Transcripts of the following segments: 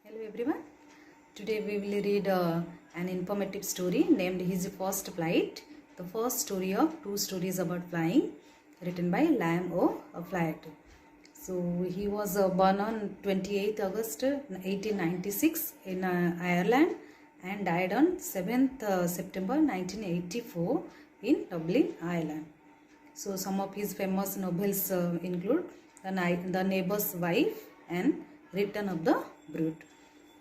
Hello everyone. Today we will read an informative story named His First Flight, the first story of two stories about flying, written by Liam O. Flight. So he was born on 28th August 1896 in Ireland and died on 7th September 1984 in Dublin, Ireland. So some of his famous novels include The Neighbor's Wife and Return of the Brute.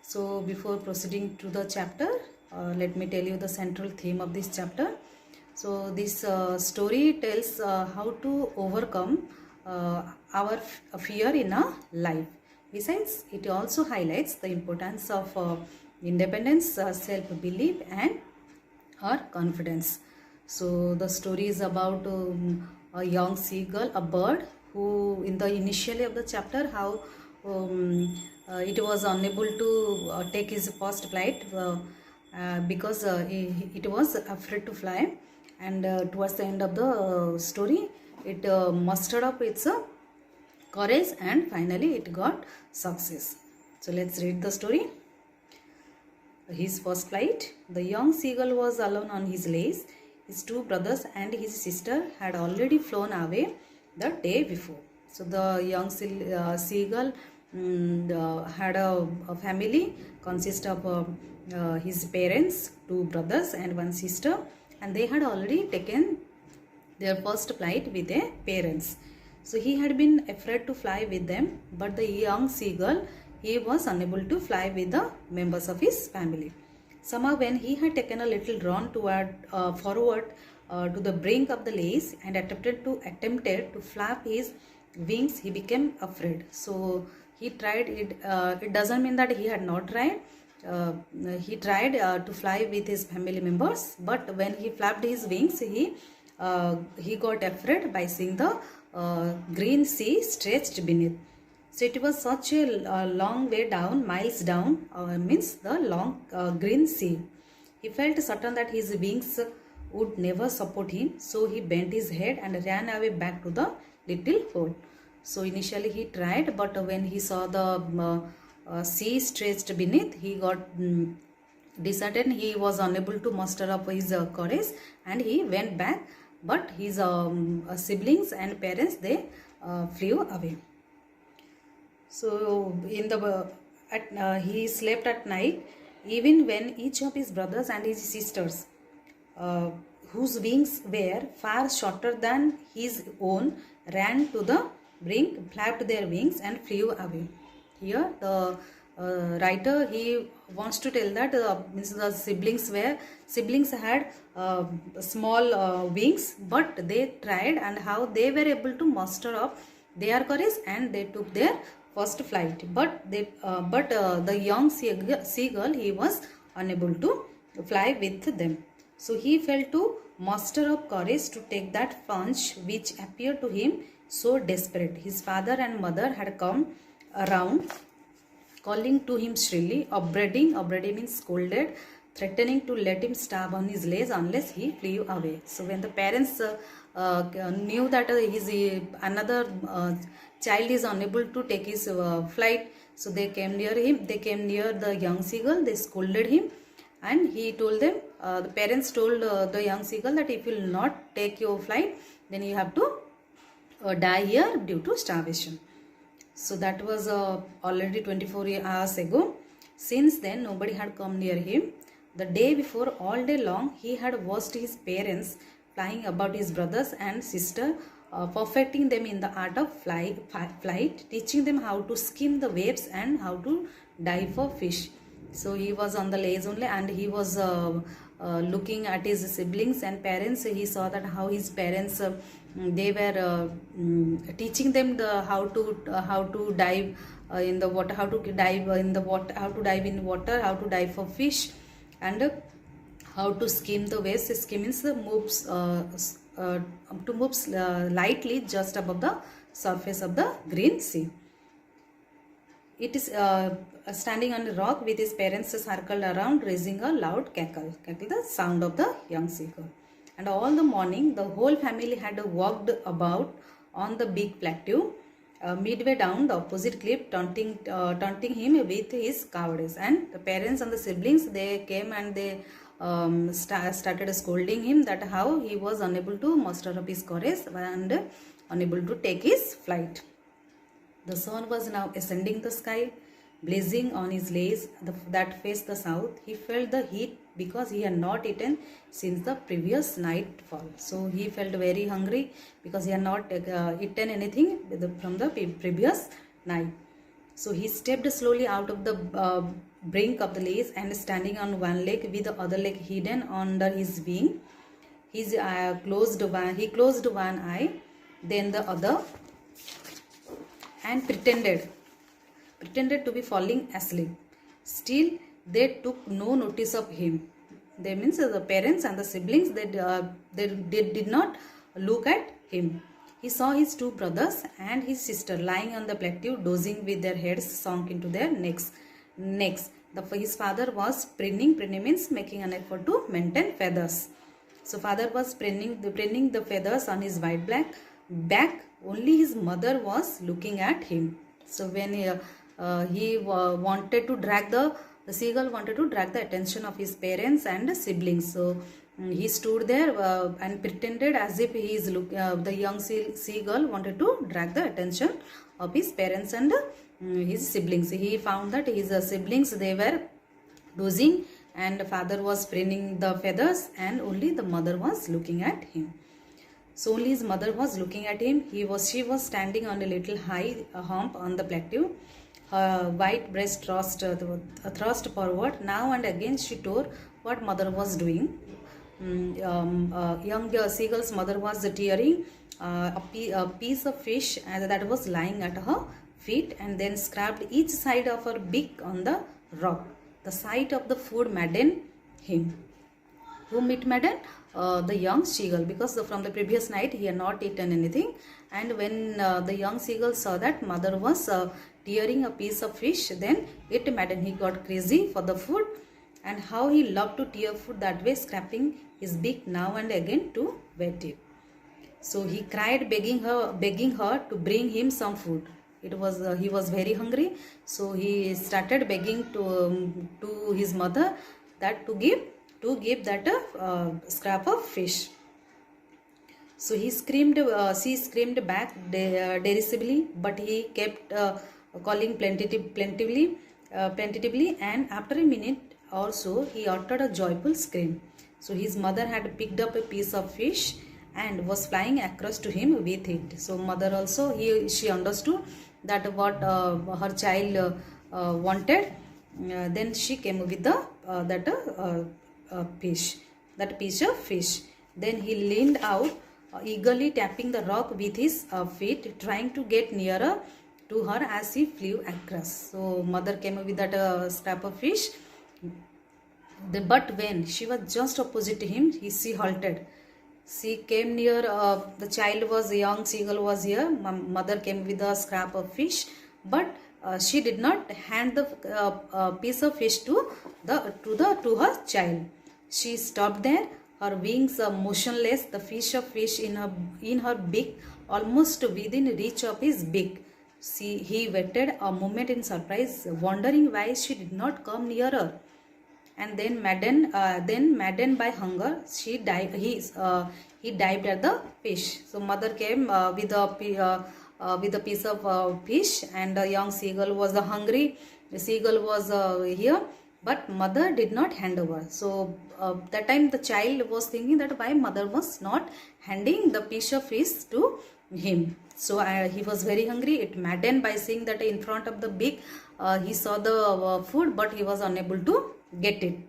So before proceeding to the chapter, let me tell you the central theme of this chapter. So this story tells how to overcome our fear in a life. Besides, it also highlights the importance of independence, self-belief and or confidence. So the story is about a young seagull, a bird who in the initially of the chapter how it was unable to take his first flight because it was afraid to fly, and towards the end of the story it mustered up its courage and finally it got success. So let's read the story. His first flight. The young seagull was alone on his lace. His two brothers and his sister had already flown away the day before. So the young seagull had a family consist of his parents, two brothers and one sister, and they had already taken their first flight with their parents. So he had been afraid to fly with them, but the young seagull, he was unable to fly with the members of his family. Somehow when he had taken a little run forward to the brink of the lace and attempted to flap his wings, he became afraid. So he tried it. It doesn't mean that he had not tried. He tried to fly with his family members, but when he flapped his wings, he got afraid by seeing the green sea stretched beneath. So it was such a long way down, miles down, means the long green sea. He felt certain that his wings would never support him, so he bent his head and ran away back to the little hole. So initially he tried, but when he saw the sea stretched beneath, he got disheartened. He was unable to muster up his courage and he went back, but his siblings and parents, they flew away. So in the he slept at night, even when each of his brothers and his sisters, whose wings were far shorter than his own, ran to the brink, flapped their wings and flew away. Here the writer, he wants to tell that means the siblings had small wings, but they tried and how they were able to muster up their courage and they took their first flight, but the young seagull, he was unable to fly with them. So he felt to muster up courage to take that plunge which appeared to him so desperate. His father and mother had come around, calling to him shrilly, upbraiding means scolded, threatening to let him starve on his lace unless he flew away. So when the parents knew that another child is unable to take his flight, so they came near him. They came near the young seagull. They scolded him, and he told them. The parents told the young seagull that if you will not take your flight, then you have to die here due to starvation. So that was already 24 hours ago. Since then, nobody had come near him. The day before, all day long, he had watched his parents flying about his brothers and sister, perfecting them in the art of flight, teaching them how to skim the waves and how to dive for fish. So he was on the lace only, and he was looking at his siblings and parents. He saw that how his parents they were teaching them how to dive in the water, how to dive in the water, how to dive in water, how to dive for fish, and how to skim the waves. Skim means the moves to move lightly just above the surface of the green sea. It is standing on a rock with his parents circled around, raising a loud cackle, the sound of the young seagull. And all the morning, the whole family had walked about on the big plateau midway down the opposite cliff, taunting him with his cowardice. And the parents and the siblings, they came and they started scolding him that how he was unable to muster up his courage and unable to take his flight. The sun was now ascending the sky, blazing on his legs that faced the south. He felt the heat because he had not eaten since the previous nightfall. So he felt very hungry because he had not eaten anything from the previous night. So he stepped slowly out of the brink of the lake and standing on one leg with the other leg hidden under his wing. He closed one eye, then the other, and pretended to be falling asleep. Still, they took no notice of him. They means the parents and the siblings, they did not look at him. He saw his two brothers and his sister lying on the plateau, dozing with their heads sunk into their necks. His father was preening means making an effort to maintain feathers. So father was preening the feathers on his white back. Only his mother was looking at him. So when he wanted to drag the seagull wanted to drag the attention of his parents and siblings. So he stood there and pretended as if he is the young seagull wanted to drag the attention of his parents and his siblings. He found that his siblings, they were dozing and father was preening the feathers and only the mother was looking at him. So only his mother was looking at him. She was standing on a little high hump on the plateau. Her white breast thrust forward. Now and again she told what mother was doing. Young seagull's mother was tearing a piece of fish that was lying at her feet and then scraped each side of her beak on the rock. The sight of the food maddened him. Whom it maddened? The young seagull, because from the previous night he had not eaten anything, and when the young seagull saw that mother was tearing a piece of fish, then it maddened. He got crazy for the food, and how he loved to tear food that way, scraping his beak now and again to wet it. So he cried, begging her to bring him some food. It was he was very hungry, so he started begging to his mother that to give that scrap of fish. So she screamed back derisively, but he kept calling plaintively, and after a minute or so, he uttered a joyful scream. So his mother had picked up a piece of fish and was flying across to him with it. So mother also, she understood that what her child wanted. Then she came with the that piece of fish. Then he leaned out, eagerly tapping the rock with his feet, trying to get nearer to her as he flew across. So mother came with that scrap of fish. But when she was just opposite to him, she halted. She came near. The child was young seagull was here. Mother came with a scrap of fish, but she did not hand the piece of fish to her child. She stopped there, her wings motionless, the fish in her beak, almost within reach of his beak. He waited a moment in surprise, wondering why she did not come nearer. And then maddened by hunger, he dived at the fish. So mother came with a piece of fish, and the young seagull was hungry. The seagull was here, but mother did not hand over. So that time the child was thinking that why mother was not handing the piece of fish to him. So he was very hungry. It maddened by seeing that in front of the beak he saw the food, but he was unable to get it.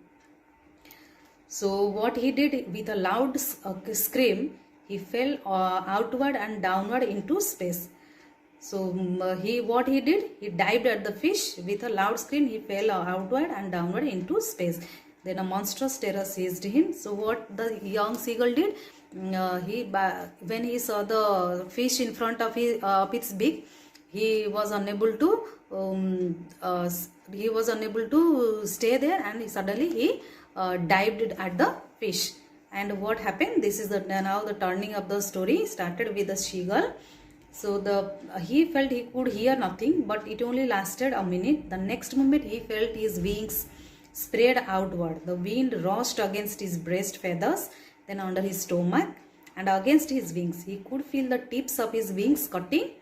So what he did, with a loud scream, he fell outward and downward into space. So what he did, he dived at the fish. With a loud scream, he fell outward and downward into space. Then a monstrous terror seized him. So what the young seagull did, when he saw the fish in front of its beak, he was unable to stay there, and suddenly he dived at the fish. And what happened? This is now the turning of the story started with the seagull. So he felt he could hear nothing, but it only lasted a minute. The next moment he felt his wings spread outward. The wind rushed against his breast feathers, then under his stomach and against his wings. He could feel the tips of his wings cutting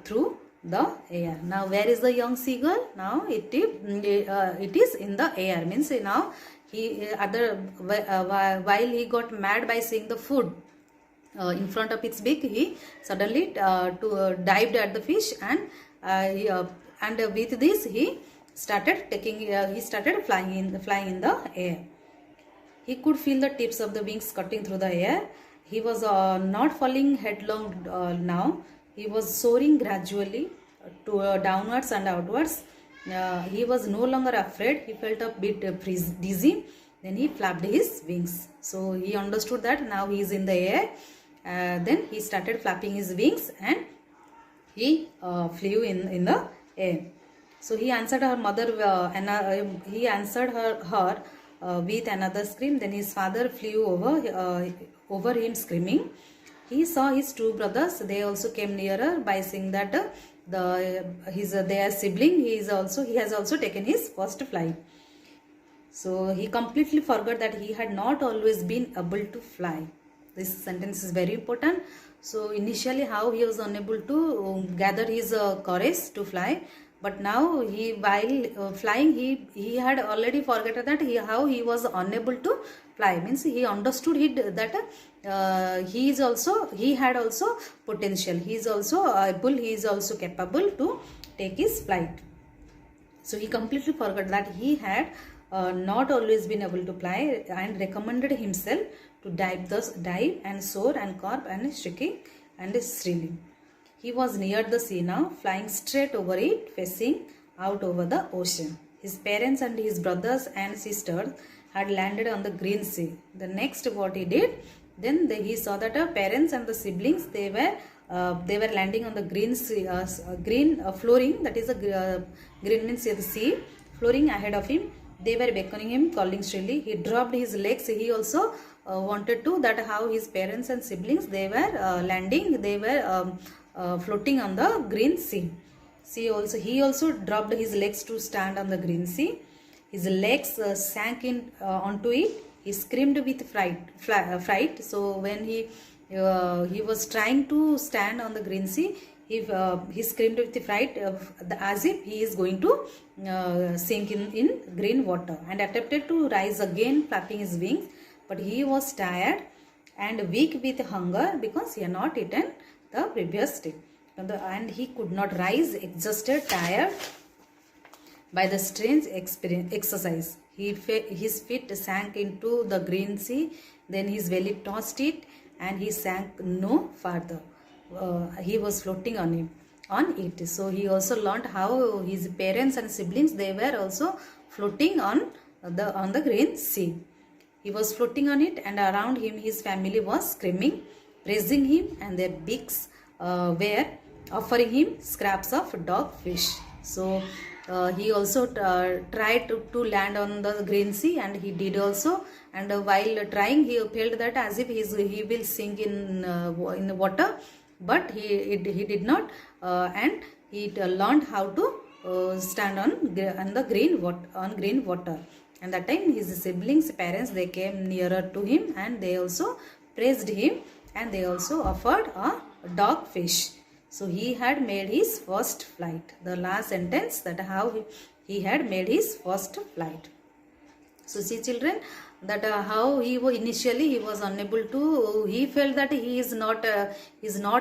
through the air. Now where is the young seagull? Now it is in the air. Means now he while he got mad by seeing the food in front of its beak, he suddenly dived at the fish, and with this he started flying in the air. He could feel the tips of the wings cutting through the air. He was not falling headlong now. He was soaring gradually downwards and outwards. He was no longer afraid. He felt a bit dizzy. Then he flapped his wings. So he understood that now he is in the air. Then he started flapping his wings, and he flew in the air. So he answered her mother, he answered her with another scream. Then his father flew over him screaming. He saw his two brothers. They also came nearer by saying that their sibling, he has also taken his first flight. So he completely forgot that he had not always been able to fly. This sentence is very important. So initially how he was unable to gather his courage to fly, but now while flying he had already forgotten that how he was unable to fly. Means he understood that he had also potential. He is also able, he is also capable to take his flight. So he completely forgot that he had not always been able to fly, and recommended himself to dive and soar and carp and shrieking and shrilling. He was near the sea now, flying straight over it, facing out over the ocean. His parents and his brothers and sisters had landed on the green sea. The next what he did, then he saw that parents and the siblings, they were landing on the green sea, flooring, that is green means the sea, flooring ahead of him. They were beckoning him, calling shrilly. He dropped his legs. He also wanted to that how his parents and siblings, they were landing, they were floating on the green sea. He also dropped his legs to stand on the green sea. His legs sank in onto it. He screamed with fright. So when he was trying to stand on the green sea, he screamed with fright as if he is going to sink in green water, and attempted to rise again, flapping his wings. But he was tired and weak with hunger because he had not eaten the previous day. And he could not rise, exhausted, tired by the strange exercise. His feet sank into the green sea, then his belly tossed it, and he sank no farther. He was floating on it. So he also learned how his parents and siblings, they were also floating on the green sea. He was floating on it, and around him his family was screaming, praising him, and their beaks were offering him scraps of dog fish. So he also tried to land on the green sea, and he did also. And while trying, he felt that as if he will sink in the water, but he did not, and he learned how to stand on the green water. And that time his siblings, parents, they came nearer to him, and they also praised him, and they also offered a dog fish. So he had made his first flight. The last sentence, that how he had made his first flight. So see children, that how he initially he was unable to, he felt that he is not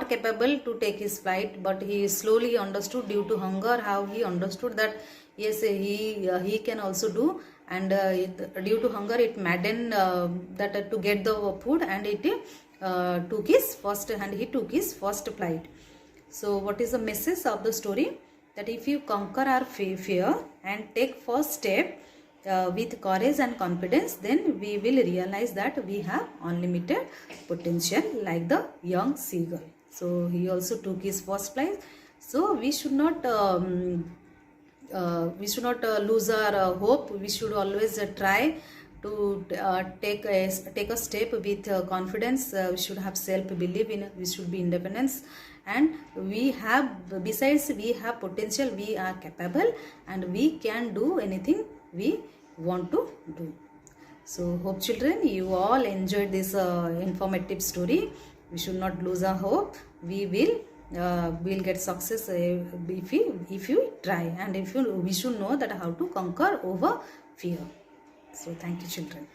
capable to take his flight, but he slowly understood due to hunger, how he understood that yes, he can also do. And due to hunger, it maddened that to get the food, and it took his first flight. So what is the message of the story? That if you conquer our fear and take first step with courage and confidence, then we will realize that we have unlimited potential like the young seagull. So he also took his first flight. So we should not lose our hope. We should always try to take a step with confidence. We should have self-belief we should be independence, and we have, besides we have potential, we are capable, and we can do anything we want to do. So hope children you all enjoyed this informative story. We should not lose our hope. We will get success if you try, and we should know that how to conquer over fear. So thank you children.